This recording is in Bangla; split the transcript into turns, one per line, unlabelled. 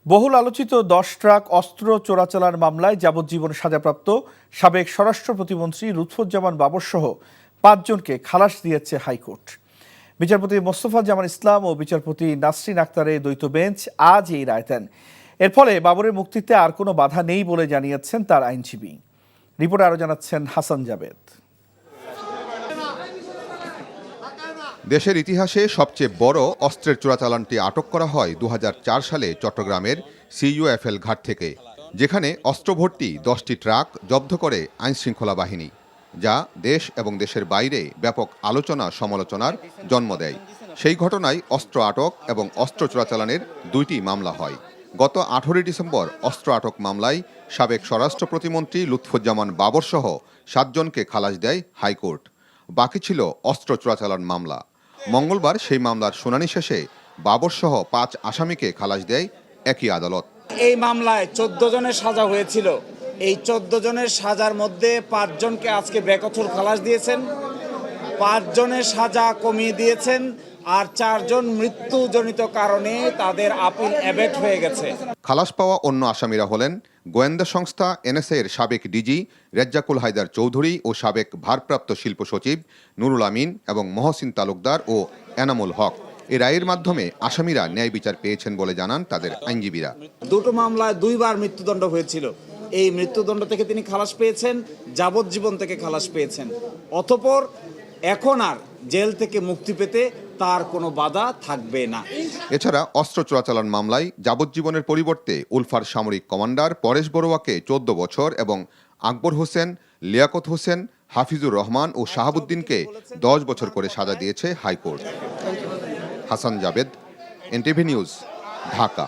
বহুল আলোচিত 10 ট্রাক অস্ত্র চোরাচালান মামলায় যাবজ্জীবন সাজাপ্রাপ্ত সাবেক স্বরাষ্ট্র প্রতিমন্ত্রী লুৎফুজ্জামান বাবরসহ 5 জনকে খালাস দিয়েছে হাইকোর্ট। বিচারপতি মোস্তফা জামান ইসলাম ও বিচারপতি নাসরিন আক্তারের দ্বৈত বেঞ্চ আজ এই রায় দেন। এর ফলে বাবরের মুক্তিতে আর কোনো বাধা নেই বলে জানিয়েছেন তার আইনজীবী। রিপোর্টে আরও জানাচ্ছেন হাসান জাবেদ।
দেশের ইতিহাসে সবচেয়ে বড় অস্ত্রের চোরাচালানটি আটক করা হয় 2004 সালে চট্টগ্রামের CUFL ঘাট থেকে, যেখানে অস্ত্র ভর্তি 10টি ট্রাক জব্দ করে আইনশৃঙ্খলা বাহিনী, যা দেশ এবং দেশের বাইরে ব্যাপক আলোচনা সমালোচনার জন্ম দেয়। সেই ঘটনায় অস্ত্র আটক এবং অস্ত্র চোরাচালানের 2টি মামলা হয়। গত 18 ডিসেম্বর অস্ত্র আটক মামলায় সাবেক স্বরাষ্ট্র প্রতিমন্ত্রী লুৎফুজ্জামান বাবরসহ 7 জনকে খালাস দেয় হাইকোর্ট। বাকি ছিল অস্ত্র চোরাচালান মামলা। মঙ্গলবার সেই মামলার শুনানি শেষে বাবরসহ 5 আসামিকে খালাস দেয় একই আদালত।
এই মামলায় 14 জনের সাজা হয়েছিল। এই 14 জনের সাজার মধ্যে 5 জনকে আজকে বেকসুর খালাস দিয়েছেন, 5 জনের সাজা কমিয়ে দিয়েছেন, আর 4 জন মৃত্যুজনিত কারণে তাদের আপিল অ্যাবেট হয়ে গেছে।
খালাস পাওয়া অন্য আসামিরা হলেন গোয়েন্দা সংস্থা NSA এর সাবেক ডিজি রেজ্জাকুল হায়দার চৌধুরী ও সাবেক ভারপ্রাপ্ত শিল্প সচিব নুরুল আমিন এবং মহসিন তালুকদার ও এনামুল হক। এই রায়ের মাধ্যমে আসামিরা ন্যায় বিচার পেয়েছেন বলে জানান তাদের আইনজীবীরা।
2টো মামলায় 2 বার মৃত্যুদণ্ড হয়েছিল। এই মৃত্যুদণ্ড থেকে তিনি খালাস পেয়েছেন, যাবজ্জীবন থেকে খালাস পেয়েছেন। অতঃপর এখন আর জেল থেকে মুক্তি পেতে তার কোনো বাধা থাকবে না।
এছাড়া অস্ত্র চোরাচালান মামলায় যাবজ্জীবনের পরিবর্তে উলফার সামরিক কমান্ডার পরেশ বড়ুয়াকে 14 বছর এবং আকবর হোসেন, লিয়াকত হোসেন, হাফিজুর রহমান ও শাহাবুদ্দিনকে 10 বছর করে সাজা দিয়েছে high court. Hasan Javed, NTV news, Dhaka.